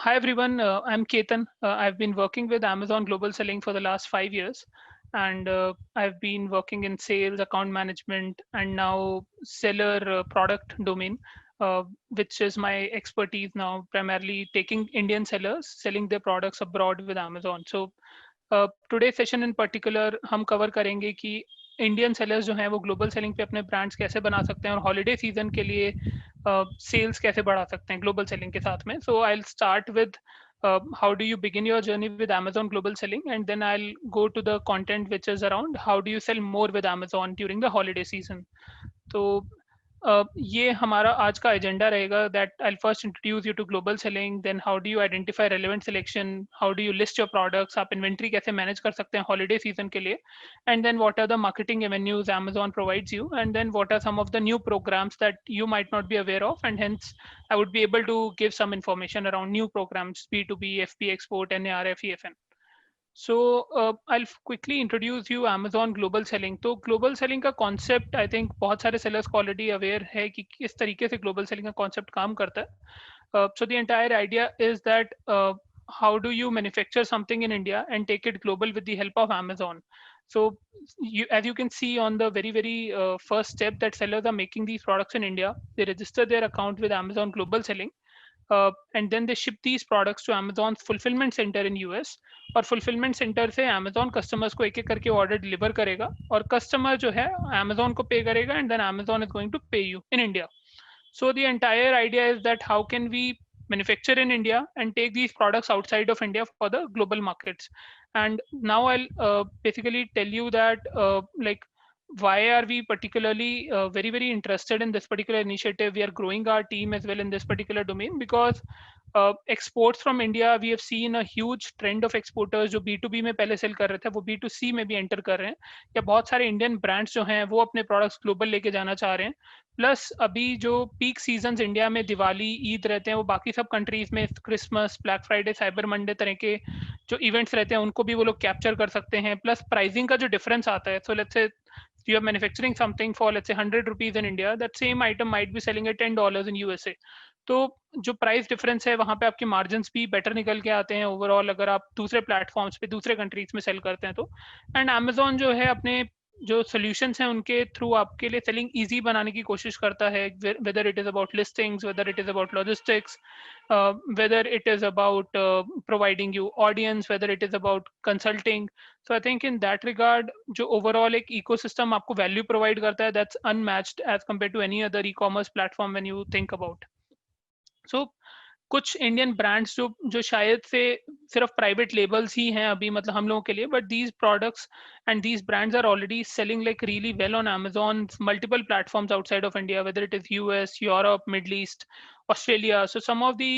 Hi everyone, I'm Ketan. I've been working with Amazon Global Selling for the last 5 years, and I've been working in sales, account management, and now seller product domain, which is my expertise now, primarily taking Indian sellers, selling their products abroad with Amazon. So today's session in particular हम cover करेंगे कि Indian sellers जो हैं वो global selling पे अपने brands कैसे बना सकते हैं और हॉलीडे सीजन के लिए सेल्स कैसे बढ़ा सकते हैं ग्लोबल सेलिंग के साथ में. So I'll start with how do you begin your journey with Amazon global selling, and then I'll go to the content which is around how do you sell more with Amazon during the holiday season. तो ये हमारा आज का agenda रहेगा that I first introduce you to global selling, then how do you identify relevant selection, how do you list your products, आप inventory कैसे manage कर सकते हैं हॉलीडे सीजन के लिए, and then what are the marketing avenues Amazon provides you, and then what are some of the new programs that you might not be aware of, and hence I would be able to give some information around new programs, B2B, FP export, NAR, FEFN. So I'll quickly introduce you Amazon global selling. तो global selling का concept I think बहुत सारे sellers को already aware है कि किस तरीके से global selling का concept काम करता है. So the entire idea is that how do you manufacture something in India and take it global with the help of Amazon. So as you can see on the very first step, that sellers are making these products in India, they register their account with Amazon global selling, and then they ship these products to Amazon's fulfillment center in US. और fulfillment center से Amazon customers को एक एक करके order deliver करेगा और customer जो है Amazon को pay करेगा, and then Amazon is going to pay you in India. So the entire idea is that how can we manufacture in India and take these products outside of India for the global markets. And now I'll basically tell you that like why are we particularly very interested in this particular initiative. We are growing our team as well in this particular domain because exports from India, we have seen a huge trend of exporters जो B2B में पहले cell कर रहे थे वो B2C में भी enter कर रहे हैं, या बहुत सारे इंडियन ब्रांड्स जो हैं वो अपने प्रोडक्ट्स ग्लोबल लेके जाना चाह रहे हैं. प्लस अभी जो पीक सीजन्स इंडिया में दिवाली, ईद रहते हैं, वो बाकी सब कंट्रीज में Christmas, black Friday, cyber Monday तरह के जो इवेंट्स रहते हैं उनको भी वो लोग कैप्चर कर सकते हैं. प्लस प्राइसिंग का जो डिफरेंस आता है, so let's say you are manufacturing something for let's say 100 rupees in India, that same item might be selling at $10 in USA. तो जो प्राइस डिफरेंस है वहां पे आपके मार्जिन भी बेटर निकल के आते हैं ओवरऑल अगर आप दूसरे प्लेटफॉर्म्स पे दूसरे कंट्रीज में सेल करते हैं तो. एंड Amazon जो है अपने जो सोल्यूशंस हैं उनके थ्रू आपके लिए सेलिंग इजी बनाने की कोशिश करता है, whether it is about listings, whether it is about logistics, whether it is about providing you audience, whether it is about consulting. So I think in that regard जो overall एक ecosystem आपको value provide करता है, that's unmatched as compare to any other e-commerce platform when you think about. So कुछ Indian brands जो जो शायद से सिर्फ प्राइवेट लेबल्स ही हैं अभी मतलब हम लोगों के लिए, but these products and these brands are already selling like really well on Amazon multiple platforms outside of India, whether it is US, Europe, Middle East, Australia. So some of the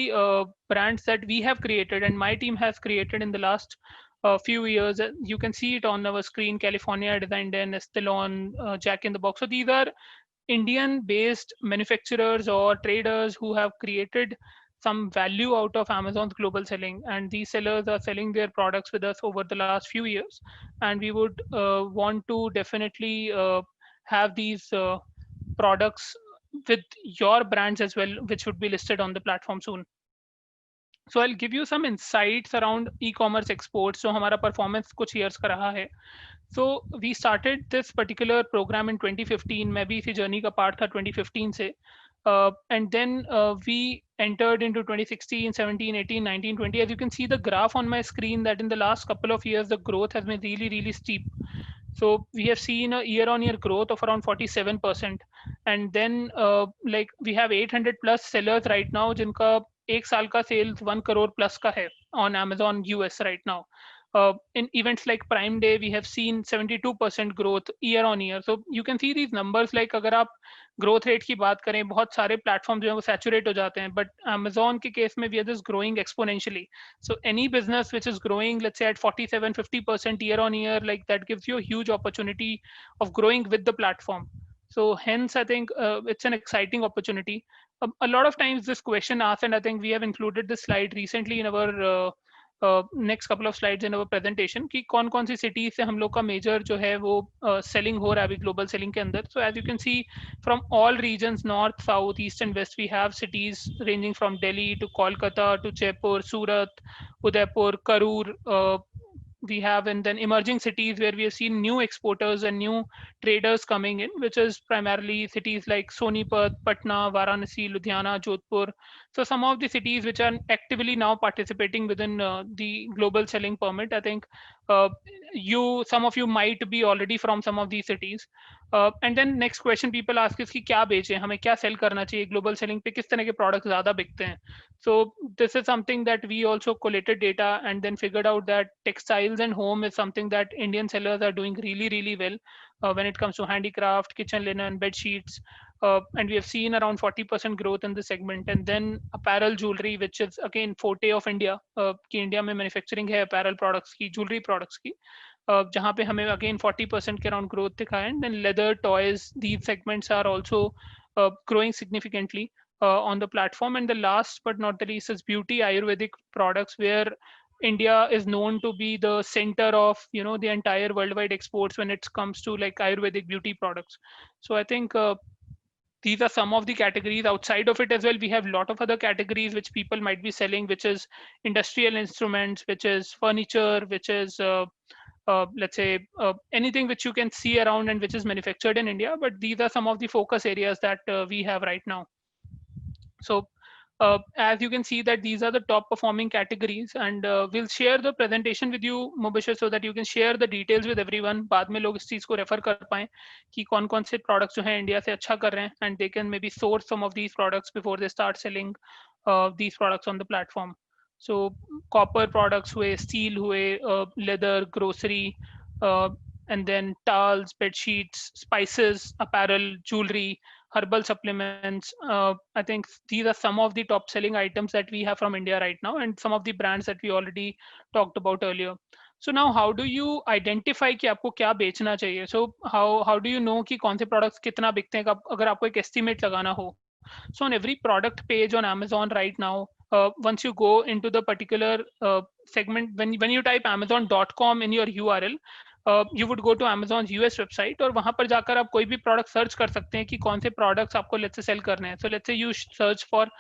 brands that we have created and my team has created in the last few years, you can see it on our screen: California Designed in, Estelon, Jack in the Box. So these are Indian based manufacturers or traders who have created some value out of Amazon's global selling, and these sellers are selling their products with us over the last few years, and we would want to definitely have these products with your brands as well, which would be listed on the platform soon. So I'll give you some insights around e-commerce exports. So हमारा performance कुछ years का रहा है. So we started this particular program in 2015. मैं भी इसी journey का part था 2015 से. And then we entered into 2016, 17, 18, 19, 20. As you can see the graph on my screen, that in the last couple of years, the growth has been really steep. So we have seen a year-on-year growth of around 47%. And then like we have 800 plus sellers right now, जिनका एक साल का sales 1 crore plus का है on Amazon US right now. In events like Prime Day, we have seen 72% growth year on year. So you can see these numbers. Like अगर आप growth rate की बात करें, बहुत सारे platforms जो हैं वो saturate हो जाते हैं, but Amazon के case में we are just growing exponentially. So any business which is growing, let's say at 47-50% year on year, like that gives you a huge opportunity of growing with the platform. So hence, I think it's an exciting opportunity. A lot of times this question asked, and I think we have included this slide recently in our next couple of slides in our presentation कि कौन कौन सी cities से हम लोग का major जो है वो सेलिंग हो रहा है अभी ग्लोबल सेलिंग के अंदर. So as you can see from all regions, north, south, east and west, we have cities ranging from Delhi to Kolkata to Jaipur, Surat, Udaipur, Karur. We have, and then emerging cities where we have seen new exporters and new traders coming in, which is primarily cities like Sonipat, Patna, Varanasi, Ludhiana, Jodhpur. So some of the cities which are actively now participating within the global selling permit. I think uh, some of you might be already from some of these cities. And then next question people ask is कि क्या बेचें, हमें क्या sell करना चाहिए, global selling पे किस तरह के products ज़्यादा बिकते हैं. So this is something that we also collated data and then figured out that textiles and home is something that Indian sellers are doing really, really well when it comes to handicraft, kitchen linen, bed sheets. And we have seen around 40% growth in this segment. And then apparel jewelry, which is again forte of India. कि India में manufacturing है apparel products की, jewelry products की, जहाँ पे हमें again 40% के around growth दिखा है. And then leather, toys, these segments are also growing significantly on the platform. And the last but not the least is beauty Ayurvedic products, where India is known to be the center of the entire worldwide exports when it comes to like Ayurvedic beauty products. So I think these are some of the categories. Outside of it as well, we have a lot of other categories which people might be selling, which is industrial instruments, which is furniture, which is let's say anything which you can see around and which is manufactured in India. But these are some of the focus areas that we have right now. So as you can see that these are the top performing categories, and we'll share the presentation with you, Mubashir, so that you can share the details with everyone. बाद में लोग इस चीज को refer कर पाएं कि कौन कौन से products जो हैं इंडिया से अच्छा कर रहे हैं, and they can maybe source some of these products before they start selling these products on the platform. So copper products हुए, steel हुए, leather, grocery, and then towels, bed sheets, spices, apparel, jewelry, herbal supplements. I think these are some of the top selling items that we have from India right now, and some of the brands that we already talked about earlier. So now how do you identify कि आपको क्या बेचना चाहिए? So how do you know कि कौन से products कितना बिकते हैं, अगर आपको एक estimate लगाना हो? So on every product page on Amazon right now, once you go into the particular segment, when you type amazon.com in your URL, you would go to Amazon's US website, और वहां पर जाकर आप कोई भी product search कर सकते हैं कि कौन से प्रोडक्ट्स आपको लेट्स से सेल करने हैं. So let's say you search for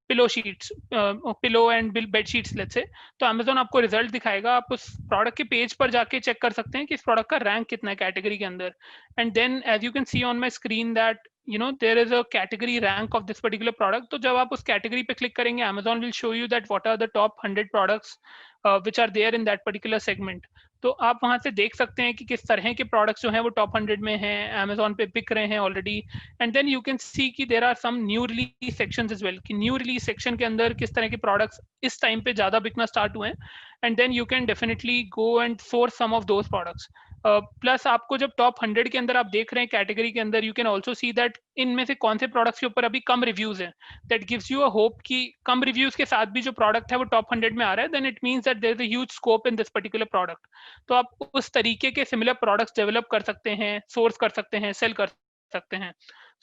pillow sheets, pillow and bed sheets let's say, तो Amazon आपको रिजल्ट दिखाएगा. आप उस प्रोडक्ट के पेज पर जाके चेक कर सकते हैं कि इस प्रोडक्ट का रैंक कितना है कैटेगरी के अंदर. And then as you can see on my screen that there is a category rank of this particular product. तो जब आप उस कैटेगरी पे क्लिक करेंगे, Amazon will show you that what are the top 100 products which are there in that particular segment. तो आप वहां से देख सकते हैं कि किस तरह के प्रोडक्ट्स जो हैं वो टॉप 100 में हैं, Amazon पे बिक रहे हैं already. And then you can see कि there are some new release sections as well, कि न्यू रिलीज सेक्शन के अंदर किस तरह के प्रोडक्ट्स इस टाइम पे ज्यादा बिकना स्टार्ट हुए हैं. And then you can definitely go and source some of those products. Plus आपको जब टॉप 100 के अंदर आप देख रहे हैं कैटेगरी के अंदर, you can also see that इनमें से कौन से प्रोडक्ट्स के ऊपर अभी कम रिव्यूज हैं. That gives you a hope कि कम रिव्यूज के साथ भी जो प्रोडक्ट है वो टॉप 100 में आ रहा है, then it means that there is a huge scope in this particular product. तो आप उस तरीके के सिमिलर प्रोडक्ट्स डेवलप कर सकते हैं, सोर्स कर सकते हैं, सेल कर सकते हैं.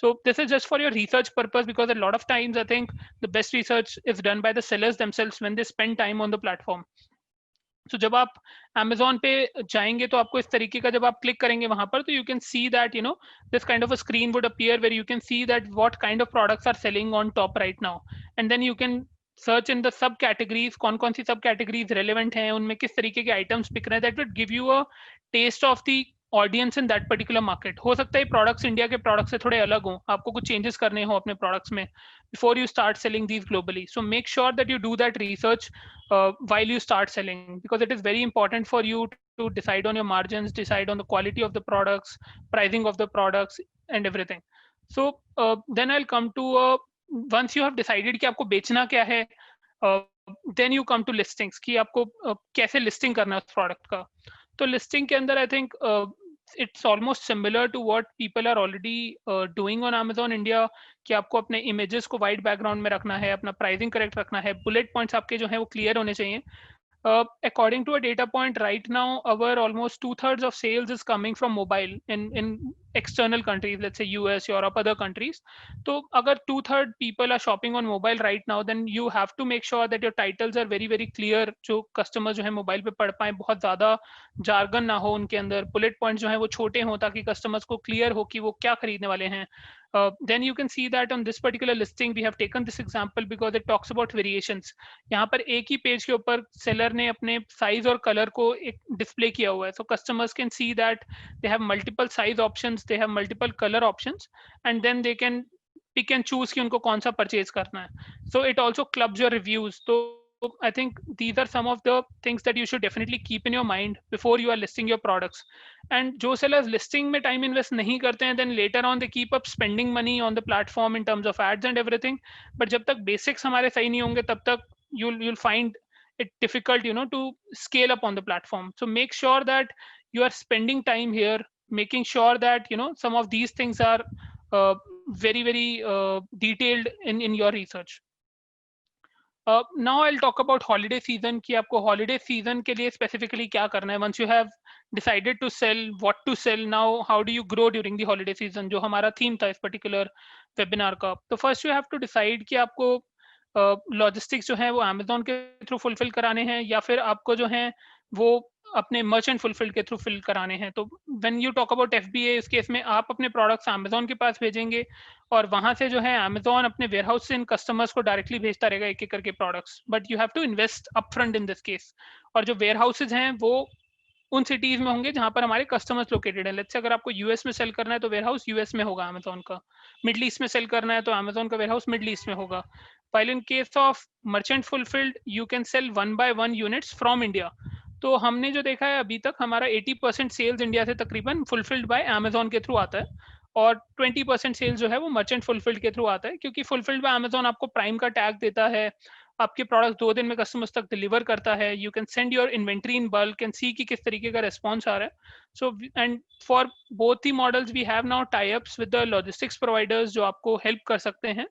So this is just for your research purpose, because a lot of times I think the best research is done by the sellers themselves when they spend time on the platform. So जब आप Amazon पे जाएंगे तो आपको इस तरीके का जब आप क्लिक करेंगे वहां पर, तो you can see that this kind of a screen would appear where you can see that what kind of products are selling on top right now, and then you can search in the sub categories, कौन कौन सी सब categories relevant हैं, उनमें किस तरीके के items बिक रहे हैं. That would give you a taste of the audience in that particular market. हो सकता है प्रोडक्ट्स इंडिया के प्रोडक्ट्स से थोड़े अलग हों, आपको कुछ चेंजेस करने हो अपने प्रोडक्ट्स में before you start selling these globally. So make sure that you do that research while you start selling, because it is very important for you to decide on your margins, decide on the quality of the products, pricing of the products and everything. So then I'll come to once you have decided कि आपको बेचना क्या है, then you come to listings, कि आपको कैसे listing करना है उस प्रोडक्ट का. तो लिस्टिंग के अंदर I think it's almost similar to what people are already doing on Amazon India, कि आपको अपने images को white background में रखना है, अपना pricing correct रखना है, bullet points आपके जो हैं वो clear होने चाहिए. According to a data point right now, our almost 2/3 of sales is coming from mobile in external countries, let's say US, Europe, other countries. So agar 2/3 people are shopping on mobile right now, then you have to make sure that your titles are very very clear, जो customer जो है mobile पे पढ़ पाए, बहुत ज़्यादा jargon ना हो उनके अंदर, bullet points जो है वो छोटे हों ताकि customers को clear हो कि वो क्या खरीदने वाले हैं. Then you can see that on this particular listing we have taken this example because it talks about variations. यहाँ पर एक ही पेज के ऊपर सेलर ने अपने साइज और कलर को एक डिस्प्ले किया हुआ है, so customers can see that they have multiple size options, they have multiple colour options, and then they can pick and choose कि उनको कौन सा परचेज करना है. So it also clubs your reviews. तो I think these are some of the things that you should definitely keep in your mind before you are listing your products. And जो sellers listing में time invest नहीं करते हैं, then later on they keep up spending money on the platform in terms of ads and everything. But जब तक basics हमारे सही नहीं होंगे, तब तक you'll find it difficult, to scale up on the platform. So make sure that you are spending time here, making sure that some of these things are uh, very very detailed in your research. Now I'll talk about holiday season कि आपको holiday season के लिए specifically क्या करना है. Once you have decided to sell, what to sell, now how do you grow during the holiday season, जो हमारा theme था इस particular webinar का. तो first you have to decide कि आपको logistics जो है वो Amazon के through fulfill कराने हैं या फिर आपको जो है वो अपने मर्चेंट फुलफिल के थ्रू फिल कराने हैं. तो when you talk about FBA, इस केस में आप अपने प्रोडक्ट्स अमेजोन के पास भेजेंगे और वहां से जो है अमेजोन अपने वेयरहाउस से इन कस्टमर्स को डायरेक्टली भेजता रहेगा एक एक करके products. But you have to invest upfront in this case. और जो वेयरहाउसेज हैं वो उन सिटीज में होंगे जहां पर हमारे कस्टमर्स लोकेटेड है. लेट्स से अगर आपको यूएस में सेल करना है तो वेयरहाउस यूएस में होगा अमेजोन का. मिडल ईस्ट में सेल करना है तो अमेजोन का वेयरहाउस मिडल ईस्ट में होगा. while in case of merchant fulfilled you can sell one by one units from India. तो हमने जो देखा है अभी तक हमारा 80% सेल्स इंडिया से तकरीबन फुलफिल्ड बाय अमेजोन के थ्रू आता है और 20% सेल्स जो है वो मर्चेंट फुलफिल्ड के थ्रू आता है, क्योंकि फुलफिल्ड बाय अमेजोन आपको प्राइम का टैग देता है, आपके प्रोडक्ट 2 दिन में कस्टमर्स तक डिलीवर करता है. You can send your inventory in bulk and see कि किस तरीके का रिस्पॉन्स आ रहा है. सो एंड फॉर बोथ ही models we have now tie ups with the logistics providers जो आपको हेल्प कर सकते हैं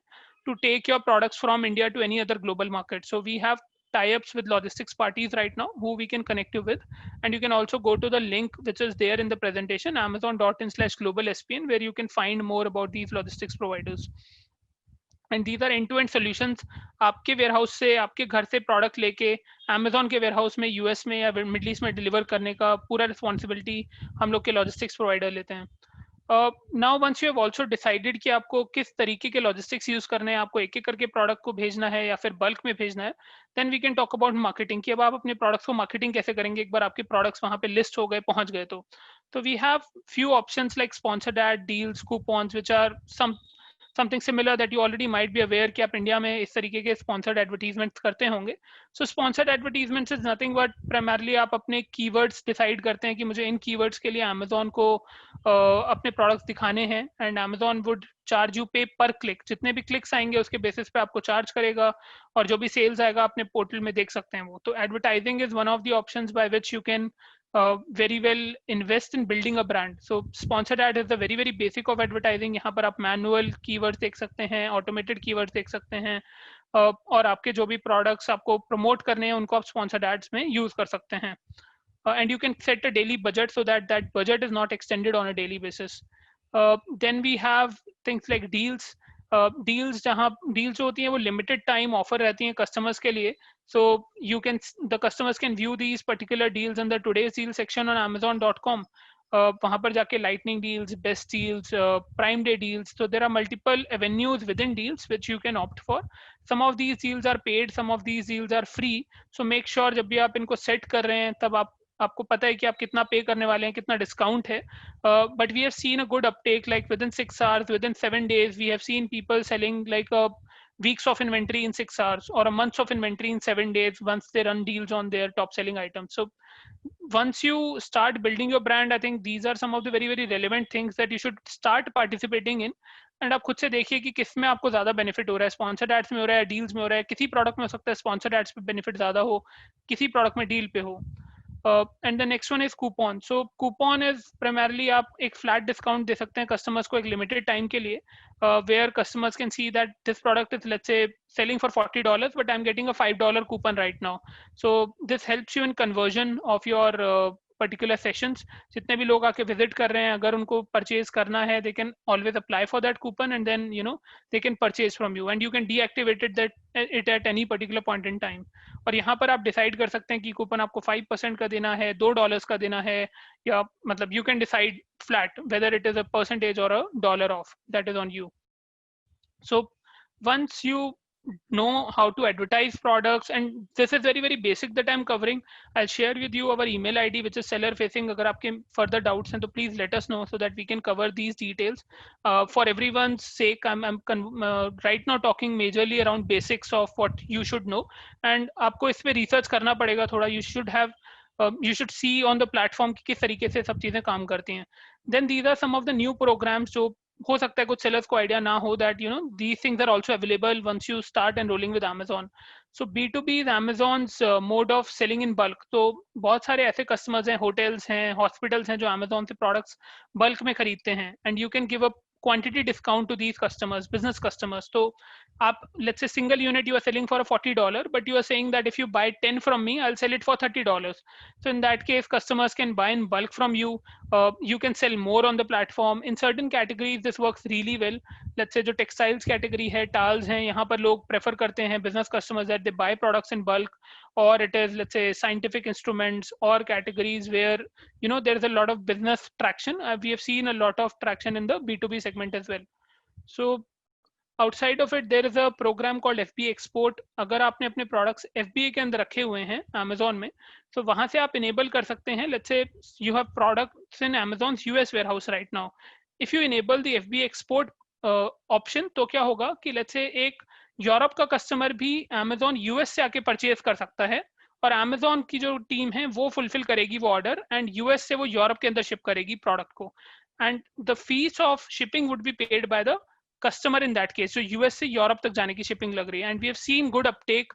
to take your products from India to any other global market. So we have tie-ups with logistics parties right now who we can connect you with, and you can also go to the link which is there in the presentation, amazon.in/global-spn, where you can find more about these logistics providers. And these are end-to-end solutions. आपके warehouse से, आपके घर से product लेके Amazon के warehouse में US में या मिडिल ईस्ट में डिलीवर करने का पूरा रिस्पॉन्सिबिलिटी हम लोग के लॉजिस्टिक्स प्रोवाइडर लेते हैं. Now once you have also decided कि आपको किस तरीके के लॉजिस्टिक्स यूज करने हैं, आपको एक एक करके प्रोडक्ट को भेजना है या फिर बल्क में भेजना है, then we can talk about marketing कि अब आप अपने प्रोडक्ट्स को मार्केटिंग कैसे करेंगे एक बार आपके प्रोडक्ट्स वहां पे लिस्ट हो गए, पहुंच गए. तो we have few options like sponsored ad, deals, coupons which are something similar that you already might be aware कि आप इंडिया में इस तरीके के स्पॉन्सर्ड एडवर्टीजमेंट्स करते होंगे. So sponsored advertisements is nothing but primarily आप अपने कीवर्ड्स डिसाइड करते हैं कि मुझे इन कीवर्ड्स के लिए अमेजोन को अपने प्रोडक्ट्स दिखाने हैं, and Amazon would charge you पे पर क्लिक. जितने भी क्लिक्स आएंगे उसके बेसिस पे आपको चार्ज करेगा और जो भी सेल्स आएगा अपने पोर्टल में देख सकते हैं वो. तो advertising is one of the options by which you can very well invest in building a brand. So sponsored ad is the very very basic of advertising. यहाँ पर आप manual keywords देख सकते हैं, automated keywords देख सकते हैं, और आपके जो भी products आपको promote करने हैं उनको आप sponsored ads में use कर सकते हैं. And you can set a daily budget so that that budget is not extended on a daily basis. Then we have things like deals. Deals जहाँ डील्स होती हैं वो लिमिटेड टाइम ऑफर रहती हैं कस्टमर्स के लिए. so you can the customers can view these particular deals in the today's deal section on amazon.com. वहाँ पर जाके lightning deals, best deals, prime day deals. So there are multiple avenues within deals which you can opt for. Some of these deals are paid, some of these deals are free. So make sure जब भी आप इनको set कर रहे हैं तब आपको पता है कि आप कितना पे करने वाले हैं, कितना डिस्काउंट है. But we have seen a good uptake like within 6 hours, within 7 days we have seen people selling like weeks of inventory in 6 hours or a month of inventory in 7 days once they run deals on their top selling items. So once you start building your brand, I think these are some of the very very relevant things that you should start participating in. And आप खुद से देखिए कि किस में आपको ज्यादा benefit हो रहा है, स्पॉन्सर्ड एड्स में हो रहा है, डील्स में हो रहा है. किसी प्रोडक्ट में हो सकता है स्पॉन्सर्ड एड्स पे बेनिफिट ज्यादा हो, किसी प्रोडक्ट में डील पे हो. And the next one is coupon. So coupon is primarily आप एक फ्लैट डिस्काउंट दे सकते हैं कस्टमर्स को एक लिमिटेड टाइम के लिए, where customers can see that this product is, let's say, selling for $40, but I'm getting a $5 coupon right now. So this helps you in conversion of your particular sessions. जितने भी लोग आके visit कर रहे हैं, अगर उनको purchase करना है, they can always apply for that coupon, and then they can purchase from you, and you can deactivate it at any particular point in time. और यहाँ पर आप डिसाइड कर सकते हैं कि कूपन आपको 5% का देना है, $2 का देना है, या मतलब you can decide flat whether it is a percentage और a dollar off, that is on you. So once you know how to advertise products, and this is very very basic that I'm covering, I'll share with you our email ID which is seller facing. Agar aapke further doubts hain to please let us know so that we can cover these details. For everyone's sake, I'm right now talking majorly around basics of what you should know, and aapko isme research karna padega thoda. You should have you should see on the platform कि किस तरीके से सब चीजें काम करती हैं. Then these are some of the new programs जो हो सकता है कुछ सेलर्स को आइडिया ना हो, that these things are also available once you start enrolling with Amazon. So B2B is Amazon's mode of selling in bulk. तो बहुत सारे ऐसे कस्टमर्स हैं, होटल्स हैं, हॉस्पिटल्स हैं जो Amazon से प्रोडक्ट्स बल्क में खरीदते हैं, and you can give a quantity discount to these customers, business customers. So let's say single unit you are selling for a $40, but you are saying that if you buy 10 from me, I'll sell it for $30. So in that case, customers can buy in bulk from you. You can sell more on the platform. In certain categories, this works really well. Let's say जो textiles category है, towels हैं, यहाँ पर लोग prefer करते हैं business customers that they buy products in bulk. Or it is, let's say, scientific instruments or categories where there's a lot of business traction. We have seen a lot of traction in the B2B segment as well. So outside of it, there is a program called FBA Export. अगर आपने अपने products FBA के अंदर रखे हुए हैं Amazon में, तो वहां से आप enable कर सकते हैं. Let's say you have products in Amazon's US warehouse right now. If you enable the FBA Export option, तो क्या होगा कि let's say एक यूरोप का कस्टमर भी Amazon US से आके परचेज कर सकता है, और Amazon की जो टीम है वो फुलफिल करेगी वो ऑर्डर, एंड US से वो यूरोप के अंदर शिप करेगी प्रोडक्ट को, and the fees of shipping would be paid by the customer in that case. So US से यूरोप तक जाने की शिपिंग लग रही है, and we have seen good uptake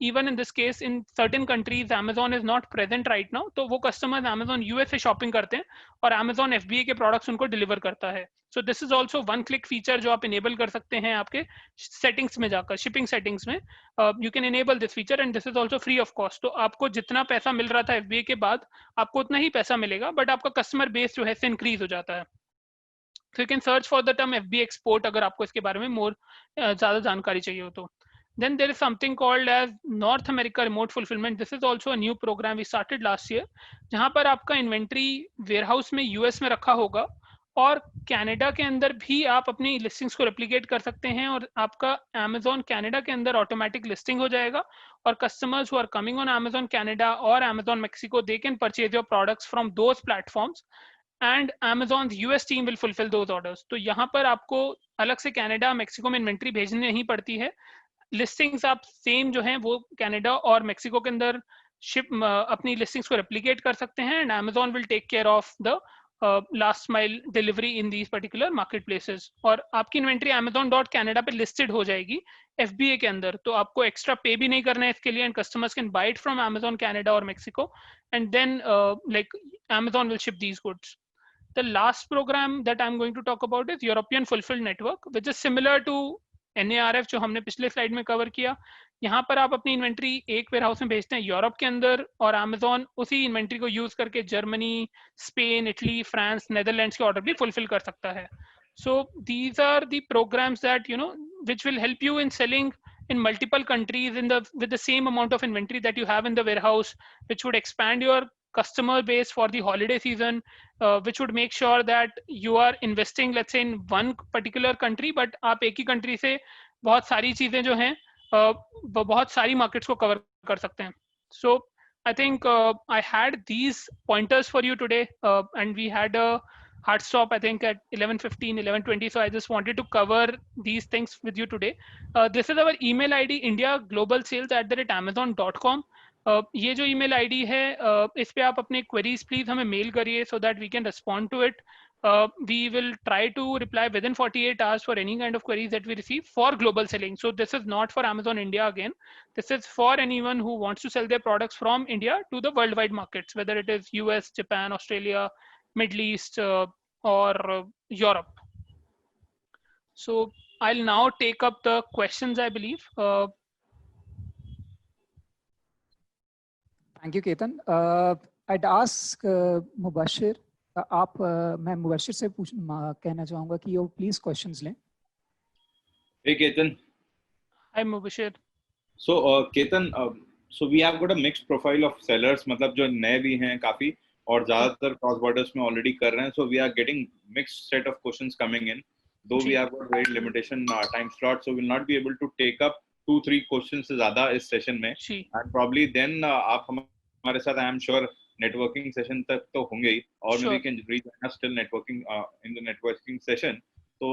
even in this case. In certain countries Amazon is not present right now, तो वो customers Amazon US से shopping करते हैं और Amazon FBA के products उनको deliver करता है. So this is also one click feature जो आप enable कर सकते हैं आपके settings में जाकर, shipping settings में. You can enable this feature, and this is also free of cost. तो आपको जितना पैसा मिल रहा था FBA के बाद आपको उतना ही पैसा मिलेगा, but आपका customer base जो है increase हो जाता है. So you can search for the term FBA export अगर आपको इसके बारे में more ज़्यादा जानकारी चाहिए हो तो. Then there is something called as North America Remote Fulfillment. This is also a new program we started last year, जहाँ पर आपका इन्वेंट्री वेयरहाउस में यूएस में रखा होगा, और कनाडा के अंदर भी आप अपनी लिस्टिंग्स को रेप्लिकेट कर सकते हैं, और आपका Amazon कनाडा के अंदर ऑटोमेटिक लिस्टिंग हो जाएगा, और customers who are coming on Amazon Canada और Amazon Mexico, they can purchase your products from those platforms, and Amazon's US team will fulfill those orders. तो यहाँ पर आपको अलग से कनाडा मेक्सिको में इन्वेंट्री भेजनी नहीं पड़ती है. लिस्टिंग्स आप सेम जो हैं वो कनाडा और मेक्सिको के अंदर शिप अपनी लिस्टिंग्स को रेप्लिकेट कर सकते हैं, and Amazon will take care of the last mile delivery in these particular marketplaces. और आपकी इन्वेंट्री Amazon.Canada पे लिस्टेड हो जाएगी FBA के अंदर, तो आपको एक्स्ट्रा पे भी नहीं करना है इसके लिए, and customers can buy it from Amazon Canada और Mexico, and then like Amazon will ship these goods. The last program that I'm going to talk about is European Fulfilled Network, which is similar to NARF जो हमने पिछले slide में cover किया. यहाँ पर आप अपनी इन्वेंट्री एक वेयरहाउस में भेजते हैं यूरोप के अंदर, और Amazon उसी इन्वेंट्री को यूज करके Germany, Spain, Italy, France, Netherlands के ऑर्डर भी फुलफिल कर सकता है. So these are the programs that which will help you in selling in multiple countries with the same amount of inventory that you have in the warehouse, which would expand your customer base for the holiday season, which would make sure that you are investing, let's say, in one particular country, but आप एक ही country से बहुत सारी चीजें जो हैं बहुत सारी markets को cover कर सकते हैं. So I think I had these pointers for you today, and we had a hard stop I think at 11:15, 11:20. So I just wanted to cover these things with you today. This is our email ID, indiaglobalsales@amazon.com. ये जो email ID है इस पे आप अपने queries please हमें mail करिए, so that we can respond to it. we will try to reply within 48 hours for any kind of queries that we receive for global selling. So this is not for Amazon India again. This is for anyone who wants to sell their products from India to the worldwide markets, whether it is US, Japan, Australia, Middle East, or Europe. So I'll now take up the questions, I believe. Thank you, Ketan. I'd ask Mubashir. मैं मुबशिर से कहना चाहूँगा कि वो please questions लें. Hey Ketan. Hi Mubashir. So Ketan, so we have got a mixed profile of sellers, मतलब जो नए भी हैं काफी और ज़्यादातर cross borders में already कर रहे हैं. So we are getting mixed set of questions coming in. Though we have got very limitation time slot, so we'll not be able to take up 2-3 questions से ज़्यादा इस session में. And probably then आप हमारे साथ I am sure networking session तक तो होंगे ही और maybe can rejoin us still networking in the networking session. तो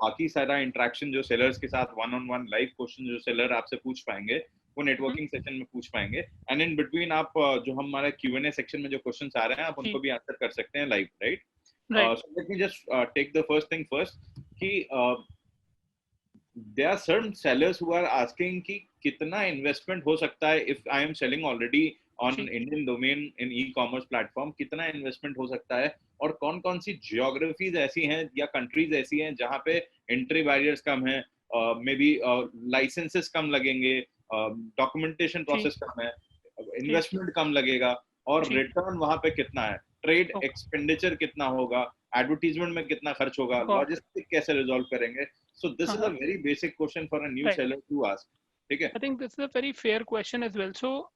बाकी सारा इंटरेक्शन जो सेलर्स के साथ one on one live question जो सेलर आपसे पूछ पाएंगे वो नेटवर्किंग सेशन में पूछ पाएंगे. एंड इन बिटवीन आप जो हमारे Q&A सेक्शन में जो क्वेश्चंस आ रहे हैं आप उनको भी आंसर कर सकते हैं live, right? So let me just take the first thing first कि there are certain sellers who are asking कि कितना इन्वेस्टमेंट हो सकता है if I am selling already on Indian domain in e-commerce platform, कितना इन्वेस्टमेंट हो सकता है और कौन कौन सी जियोग्राफीज ऐसी हैं या कंट्रीज ऐसी हैं जहाँ पे एंट्री बैरियर्स कम है, मे बी लाइसेंसेस कम लगेंगे, डॉक्यूमेंटेशन प्रोसेस कम है, इन्वेस्टमेंट कम लगेगा और रिटर्न वहाँ पे कितना है, ट्रेड एक्सपेंडिचर कितना होगा, एडवर्टीजमेंट में कितना खर्च होगा, लॉजिस्टिक कैसे रिजॉल्व करेंगे. So this is a very basic question for a new seller to ask. ठीक है, I think this is a very fair question as well. So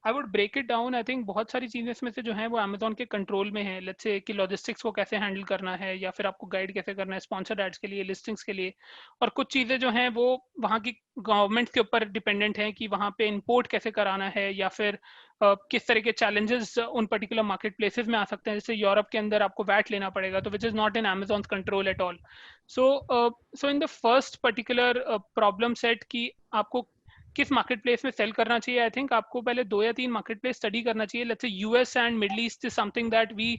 I would break it down. I think बहुत सारी चीजें इसमें से जो है वो अमेजोन के कंट्रोल में है. लेट्स से कि लॉजिस्टिक्स को कैसे हैंडल करना है या फिर आपको गाइड कैसे करना है स्पॉन्सर्ड एड्स के लिए, लिस्टिंग्स के लिए, और कुछ चीजें जो हैं वो वहाँ की गवर्नमेंट के ऊपर डिपेंडेंट है कि वहाँ पे इंपोर्ट कैसे कराना है या फिर किस तरह के चैलेंजेस उन पर्टिकुलर मार्केट प्लेसेस में आ सकते हैं. जैसे यूरोप के अंदर आपको वैट लेना पड़ेगा, तो which is not in Amazon control at all. So in the first particular problem set कि आपको किस मार्केट प्लेस में सेल करना चाहिए, आई थिंक आपको पहले 2 या 3 मार्केट प्लेस स्टडी करना चाहिए. Let's say US and Middle East is something that we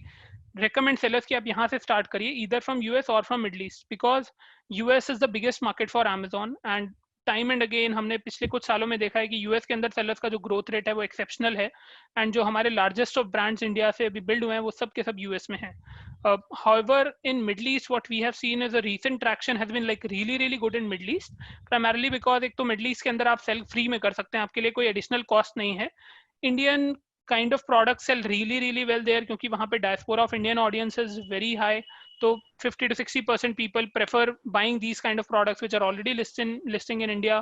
recommend sellers कि आप यहाँ से start करिए, either from US or from Middle East, because US is the biggest market for Amazon and time and again हमने पिछले कुछ सालों में देखा है कि यूएस के अंदर सेलर्स का जो ग्रोथ रेट है वो एक्सेप्शनल है. एंड जो हमारे लार्जेस्ट ऑफ ब्रांड्स इंडिया से अभी बिल्ड हुए हैं वो सब के सब यूएस में हैं. However, in Middle East, what we have seen is a recent traction has been like really good in Middle East, primarily because एक तो Middle East के अंदर आप सेल फ्री में कर सकते हैं, आपके लिए कोई एडिशनल कॉस्ट नहीं है. Indian kind of products sell really well there क्योंकि वहाँ पे diaspora of Indian audience is very high. तो 50 to 60% people prefer buying these kind of products which are already listing in India.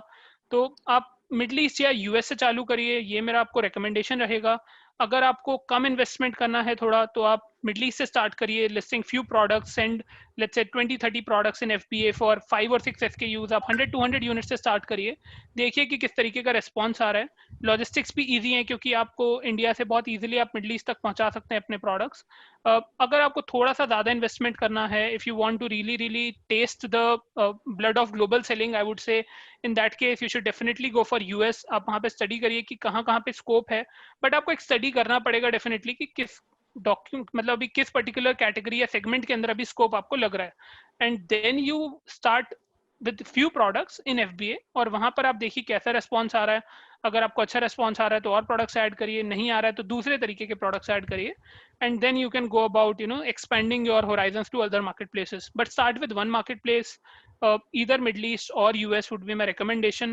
तो आप middle east या US से चालू करिए, ये मेरा आपको रिकमेंडेशन रहेगा. अगर आपको कम इन्वेस्टमेंट करना है थोड़ा तो आप मिडल ईस्ट से स्टार्ट करिए, listing few products and let's say 20-30 products in FBA for 5 और 6 SKUs. आप 100-200 यूनिट से स्टार्ट करिए, देखिए कि किस तरीके का रिस्पॉन्स आ रहा है. लॉजिस्टिक्स भी ईजी है क्योंकि आपको इंडिया से बहुत ईजिली आप मिडल ईस्ट तक पहुंचा सकते हैं अपने प्रोडक्ट्स. अगर आपको थोड़ा सा ज़्यादा इन्वेस्टमेंट करना है, if you want to really test the blood of global selling, I would say in that case you should definitely go for US. आप वहाँ पे स्टडी करिए कि कहाँ पे स्कोप है, बट आपको एक स्टडी करना पड़ेगा डेफिनेटली कि किस डॉक्यूमेंट मतलब अभी किस पर्टिकुलर कैटेगरी या सेगमेंट के अंदर अभी स्कोप आपको लग रहा है. And then you start with few products in FBA और वहाँ पर आप देखिए कैसा रेस्पॉन्स आ रहा है. अगर आपको अच्छा रेस्पॉन्स आ रहा है तो और प्रोडक्ट्स ऐड करिए, नहीं आ रहा है तो दूसरे तरीके के प्रोडक्ट्स ऐड करिए. And then you can go about expending your horizons to other marketplaces, but start with one marketplace. Either Middle East or US would be my recommendation,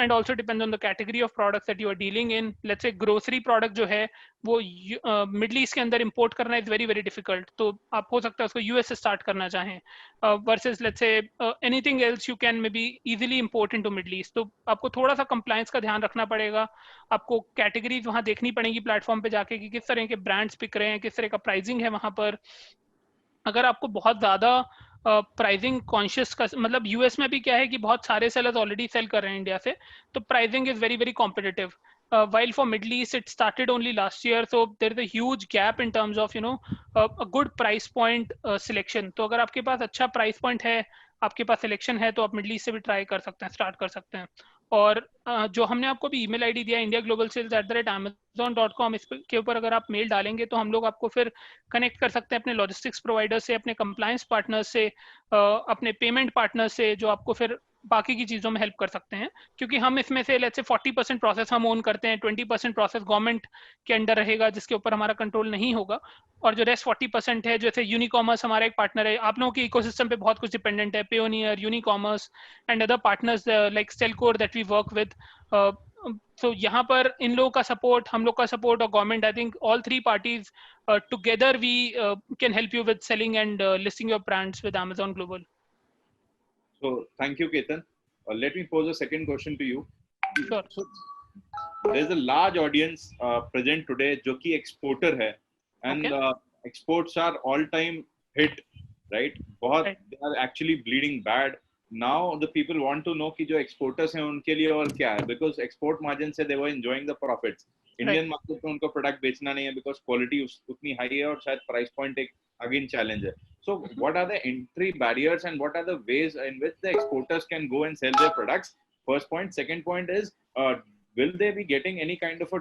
and also depends on the category of products that you are dealing in. Let's say grocery product जो है वो Middle East के अंदर import करना is very difficult, तो आप हो सकता है उसको US से start करना चाहें, versus let's say anything else you can maybe easily import into Middle East. तो आपको थोड़ा सा compliance का ध्यान रखना पड़ेगा, आपको categories वहाँ देखनी पड़ेगी प्लेटफॉर्म पे जाके कि किस तरह के ब्रांड्स बिक रहे हैं, किस तरह का प्राइसिंग है वहाँ पर. अगर आपको बहुत ज़्यादा प्राइसिंग कॉन्शियस का मतलब यूएस में भी क्या है कि बहुत सारे सेलर्स ऑलरेडी सेल कर रहे हैं इंडिया से, तो pricing is very competitive. while for Middle East it started only last year, so there is a huge gap in terms of a good price point selection. तो अगर आपके पास अच्छा price point है, आपके पास सिलेक्शन है तो आप मिडल ईस्ट से भी ट्राई कर सकते हैं, स्टार्ट कर सकते हैं। और जो हमने आपको भी ईमेल आईडी दिया indiaglobalsales@amazon.com, इसके ऊपर अगर आप मेल डालेंगे तो हम लोग आपको फिर कनेक्ट कर सकते हैं अपने लॉजिस्टिक्स प्रोवाइडर से, अपने कंप्लायंस पार्टनर से, अपने पेमेंट पार्टनर से, जो आपको फिर बाकी की चीज़ों में हेल्प कर सकते हैं। क्योंकि हम इसमें से लेट्स से 40% प्रोसेस हम ओन करते हैं, 20% प्रोसेस गवर्नमेंट के अंडर रहेगा जिसके ऊपर हमारा कंट्रोल नहीं होगा, और जो रेस्ट 40% है, जैसे यूनिकॉमर्स हमारा एक पार्टनर है, आप लोगों के इकोसिस्टम पे बहुत कुछ डिपेंडेंट है, Payoneer, Unicommerce and other partners like Sellcore that we work with. तो यहाँ पर इन लोगों का सपोर्ट, हम लोग का सपोर्ट और government, I think all three parties together we can help you with selling and listing your brands with Amazon Global. So thank you, Ketan. Let me pose a second question to you. Sure. So there's a large audience present today जो कि exporter है, and Okay. Exports are all-time hit, right? बहुत Right. they are actually bleeding bad. Now the people want to know कि जो exporters हैं उनके लिए और क्या है, because export margin से they were enjoying the profits. Indian market में उनको product बेचना नहीं है because quality उतनी high है और शायद price point एक again challenge है. So what are the entry barriers and what are the ways in which the exporters can go and sell their products? First point. Second point is, will they be getting any kind of a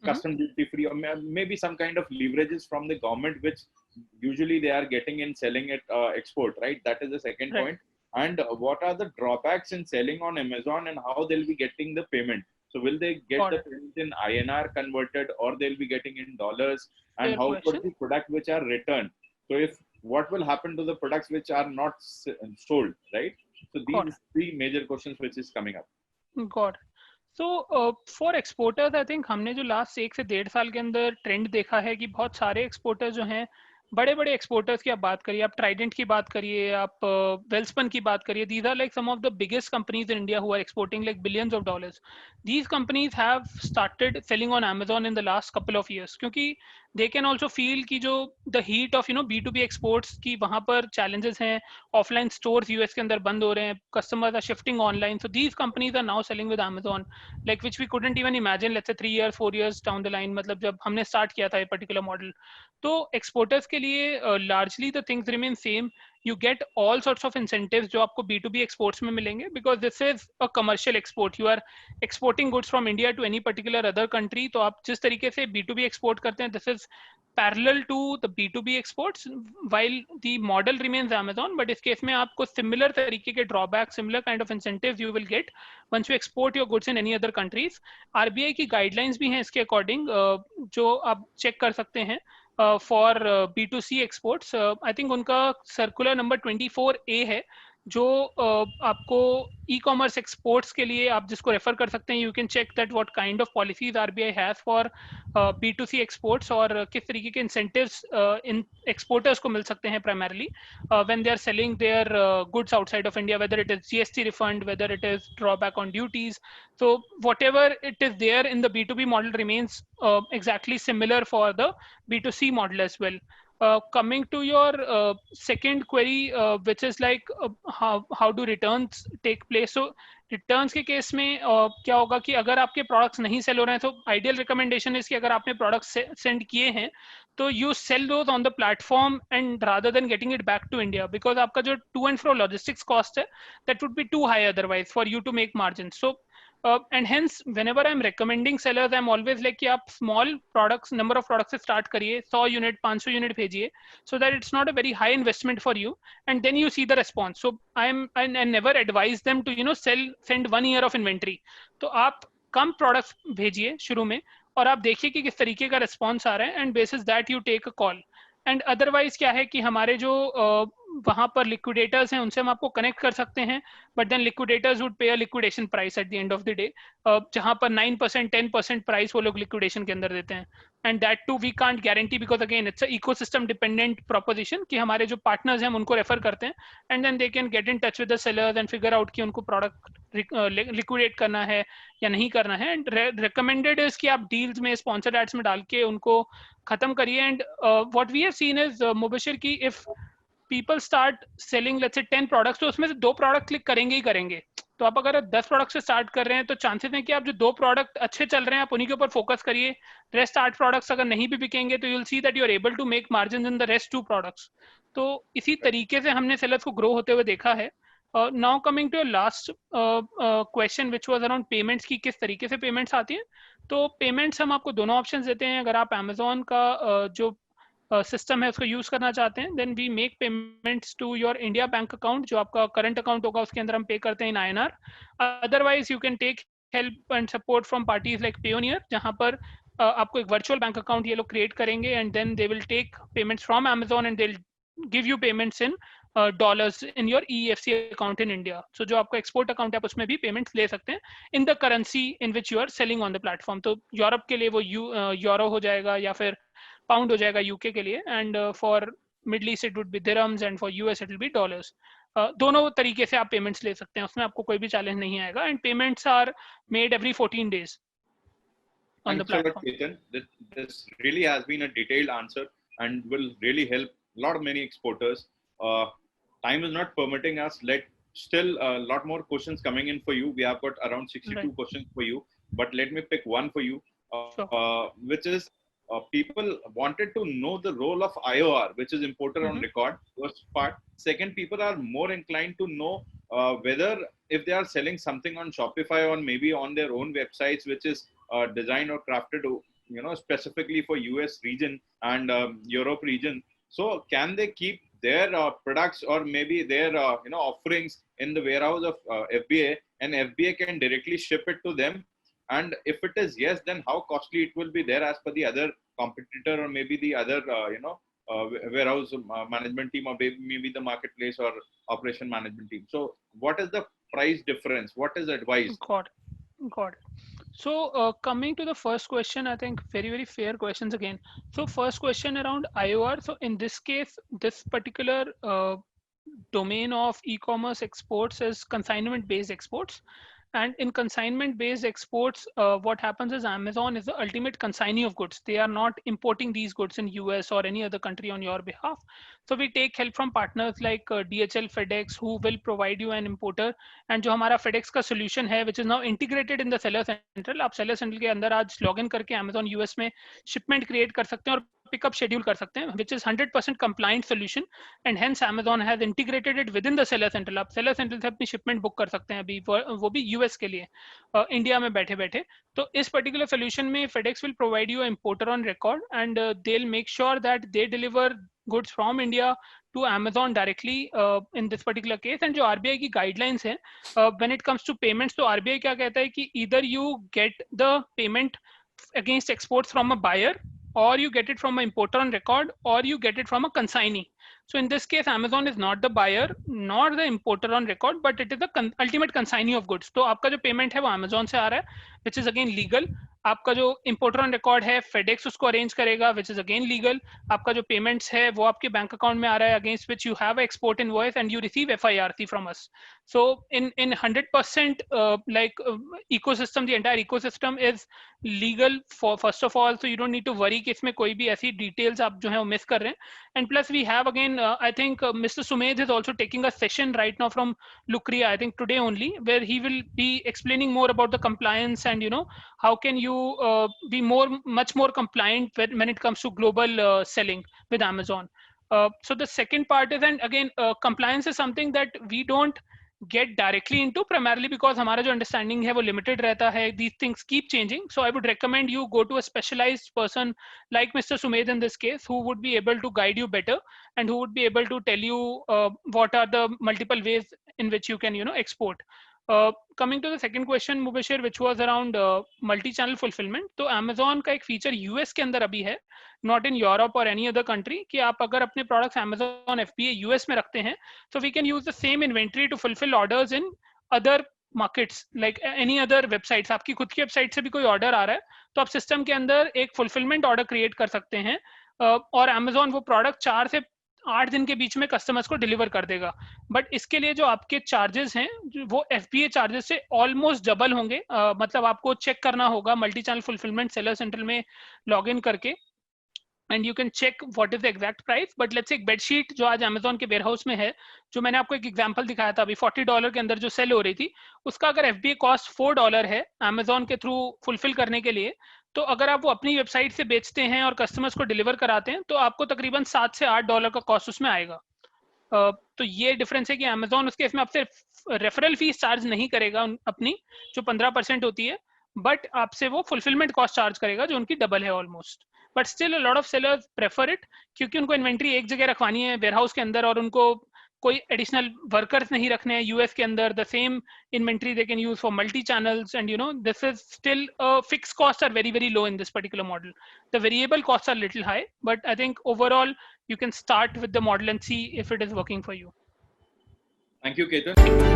custom duty free, or maybe some kind of leverages from the government, which usually they are getting in selling it export, right? That is the second point. And what are the drawbacks in selling on Amazon and how they'll be getting the payment? So will they get the payment in INR converted, or they'll be getting in dollars? And Fair how question. about the product which are returned? So if what will happen to the products which are not sold, right? So these three major questions which is coming up. Got it. So for exporters, I think हमने जो last 1 से 1.5 साल के अंदर trend देखा है कि बहुत सारे एक्सपोर्टर्स जो हैं, बड़े बड़े एक्सपोर्टर्स की आप बात करिए, आप ट्राइडेंट की बात करिए, आप वेल्सपन की बात करिए, these are like some of the biggest companies in India who are exporting like billions of dollars. These companies have started selling on Amazon in the last couple of years, क्योंकि they can also feel कि जो the heat of B2B exports की वहाँ पर challenges हैं, offline stores US के अंदर बंद हो रहे हैं, customers are shifting online, so these companies are now selling with Amazon, like which we couldn't even imagine let's say 3 years 4 years down the line, मतलब जब हमने start किया था ये particular model. तो exporters के लिए largely the things remain same. You get all sorts of incentives जो आपको B2B exports में मिलेंगे, because this is a commercial export. You are exporting goods from India to any particular other country. तो आप जिस तरीके से B2B export करते हैं, this is parallel to the B2B exports, while the model remains Amazon, but इस case में आपको similar तरीके के drawbacks, similar kind of incentives you will get once you export your goods in any other countries. RBI की guidelines भी हैं इसके according, जो आप check कर सकते हैं for B2C exports. I think उनका circular number 24A है, जो आपको e-commerce exports के लिए आप जिसको रेफर कर सकते हैं. You can check that what kind of policies RBI has for B2C exports, और किस तरीके के incentives इन exporters को मिल सकते हैं primarily when they are selling their goods outside of India, whether it is GST refund, whether it is drawback on duties. So whatever it is there in the B2B model remains exactly similar for the B2C model as well. Coming to your second query, which is like how do returns take place? So returns के case में क्या होगा कि अगर आपके products नहीं cell हो रहे हैं, तो आइडियल रिकमेंडेशन इज कि अगर आपने प्रोडक्ट्स सेंड किए हैं तो you sell those on the platform and rather than getting it back to India, because आपका जो to and fro logistics cost है that would be too high otherwise for you to make margin. So and hence whenever I'm recommending sellers, I'm always like कि आप small products, number of products से start करिए, 100 unit 500 unit भेजिए, so that it's not a very high investment for you, and then you see the response. So I never advise them to send 1 year of inventory. तो आप कम products भेजिए शुरू में, और आप देखिए कि किस तरीके का response आ रहा है, and basis that you take a call. And otherwise क्या है कि हमारे जो वहाँ पर लिक्विडेटर्स हैं उनसे हम आपको कनेक्ट कर सकते हैं, but then liquidators would pay a liquidation price at the end of the day, जहाँ पर 9% 10% प्राइस वो लोग लिक्विडेशन के अंदर देते हैं. And that too we can't guarantee, because again it's a ecosystem dependent proposition कि हमारे जो पार्टनर्स हैं हम उनको रेफर करते हैं, and then they can get in touch with the sellers and figure out कि उनको प्रोडक्ट लिक्विडेट करना है या नहीं करना है. एंड रिकमेंडेड इज कि आप डील्स में स्पॉन्सर्ड एड्स में डाल के उनको खत्म करिए. And what we have seen is Mubashir की if people start selling let's say 10 products, तो उसमें से 2 प्रोडक्ट क्लिक करेंगे ही करेंगे. तो आप अगर 10 प्रोडक्ट से स्टार्ट कर रहे हैं तो चांसेस हैं कि आप जो 2 प्रोडक्ट अच्छे चल रहे हैं आप उन्हीं के ऊपर फोकस करिए. रेस्ट 8 प्रोडक्ट्स अगर नहीं भी बिकेंगे तो you will see that you are able to make margin in the rest 2 products. तो इसी तरीके से हमने सेलर्स को ग्रो होते हुए देखा है। Now coming to last question which was around payments की किस तरीके से पेमेंट्स आती हैं। तो पेमेंट्स हम आपको दोनों ऑप्शन देते हैं। अगर आप अमेजोन का जो सिस्टम है उसको यूज करना चाहते हैं, then we make payments to your India bank account, जो आपका करंट अकाउंट होगा उसके अंदर हम पे करते हैं in INR। Otherwise you can take help and support from parties like Payoneer, जहां पर आपको एक वर्चुअल बैंक अकाउंट ये लोग क्रिएट करेंगे and then they will take payments from Amazon and they will give you payments in dollars in your EFC account in India. So जो आपका export account है आप उसमें भी पेमेंट्स ले सकते हैं in the currency in which you are selling on the platform. तो यूरोप के लिए वो यूरो हो जाएगा या फिर पाउंड हो जाएगा यूके के लिए, and for middle east it would be dirhams and for US it will be dollars. दोनों तरीके से आप पेमेंट्स ले सकते हैं, उसमें आपको कोई भी चैलेंज नहीं आएगा, and payments are made every 14 days on the Thanks a lot, platform. Ketan. This really has been a detailed answer and will really help a lot of many exporters. Time is not permitting us. Still a lot more questions coming in for you. We have got around 62 questions for you, but let me pick one for you, which is people wanted to know the role of IOR, which is importer on record. First part. Second, people are more inclined to know whether if they are selling something on Shopify or maybe on their own websites, which is designed or crafted, specifically for US region and Europe region. So can they keep their products or maybe their offerings in the warehouse of FBA, and FBA can directly ship it to them? And if it is yes, then how costly it will be there as per the other competitor or maybe the other warehouse management team, or maybe the marketplace or operation management team. So what is the price difference? What is advised? Got it. So coming to the first question, I think very fair questions again. So first question around IOR. So in this case, this particular domain of e-commerce exports is consignment based exports. And in consignment based exports, what happens is Amazon is the ultimate consignee of goods. They are not importing these goods in US or any other country on your behalf. So we take help from partners like DHL, FedEx, who will provide you an importer. And जो हमारा FedEx का solution है, which is now integrated in the Seller Central. आप Seller Central के अंदर आज login करके Amazon US में shipment create कर सकते हैं और पिकअप शेड्यूल कर सकते हैं, which is 100% compliant solution, and hence Amazon has integrated it within the Seller Central. आप Seller Central से अपनी shipment बुक कर सकते हैं अभी, वो भी US के लिए, इंडिया में बैठे बैठे। तो इस particular solution में FedEx will provide you an importer on record, and they'll make sure that they deliver goods from India to Amazon directly in this particular case. And जो RBI की guidelines है when it comes to payments, तो RBI क्या कहता है कि either you get the payment against exports from a buyer, or you get it from an importer on record, or you get it from a consignee. So in this case, Amazon is not the buyer nor the importer on record, but it is the ultimate consignee of goods. तो आपका जो payment है वो Amazon से आ रहा है, which is again legal. आपका जो importer on record है, FedEx उसको arrange करेगा, which is again legal. आपका जो payments है वो आपके bank account में आ रहा है, against which you have an export invoice and you receive FIRC from us. So in 100% ecosystem, the entire ecosystem is legal for first of all, so you don't need to worry कि इसमें कोई भी ऐसी details आप जो है वो miss कर रहे हैं. And plus we have again I think Mr. Sumedh is also taking a session right now from Lucria, I think today only, where he will be explaining more about the compliance and how can you be much more compliant when it comes to global selling with Amazon. So the second part is, and again compliance is something that we don't get directly into, primarily because हमारा जो understanding है वो limited रहता है. These things keep changing, so I would recommend you go to a specialized person like Mr. Sumedh in this case, who would be able to guide you better and who would be able to tell you what are the multiple ways in which you can export. Coming to the second question, Mubashir, which was around multi-channel fulfillment. तो Amazon का एक feature US के अंदर अभी है, not in Europe or any other country, कि आप अगर अपने products Amazon FBA US में रखते हैं, so we can use the same inventory to fulfill orders in other markets like any other websites. आपकी खुद की वेबसाइट से भी कोई ऑर्डर आ रहा है तो आप सिस्टम के अंदर एक फुलफिलमेंट ऑर्डर क्रिएट कर सकते हैं और Amazon वो प्रोडक्ट 4 से 8 दिन के बीच में कस्टमर्स को डिलीवर कर देगा. बट इसके लिए जो आपके चार्जेस हैं वो FBA चार्जेस से ऑलमोस्ट डबल होंगे. मतलब आपको चेक करना होगा multi channel fulfilment seller central में लॉग इन करके, and you can check what is the exact price. But let's say एक बेडशीट जो आज अमेजोन के वेयरहाउस में है, जो मैंने आपको एक एग्जांपल दिखाया था अभी $40 के अंदर जो सेल हो रही थी, उसका अगर FBA कॉस्ट $4 है अमेजोन के थ्रू फुलफिल करने के लिए, तो अगर आप वो अपनी वेबसाइट से बेचते हैं और कस्टमर्स को डिलीवर कराते हैं तो आपको तकरीबन $7 से $8 का कॉस्ट उसमें आएगा. तो ये डिफरेंस है कि Amazon उसके इसमें आपसे रेफरल फीस चार्ज नहीं करेगा अपनी जो 15% होती है, बट आपसे वो फुलफिलमेंट कॉस्ट चार्ज करेगा जो उनकी डबल है almost. But still a lot of sellers prefer it, क्योंकि उनको इन्वेंट्री एक जगह रखवानी है वेयरहाउस के अंदर, और उनको कोई एडिशनल वर्कर्स नहीं रखने हैं यूएस के अंदर. The same inventory they can use for multi channels, and this is still fixed costs are very very low in this particular model. The variable costs are little high, but I think overall you can start with the model and see if it is working for you. Thank you, Ketan.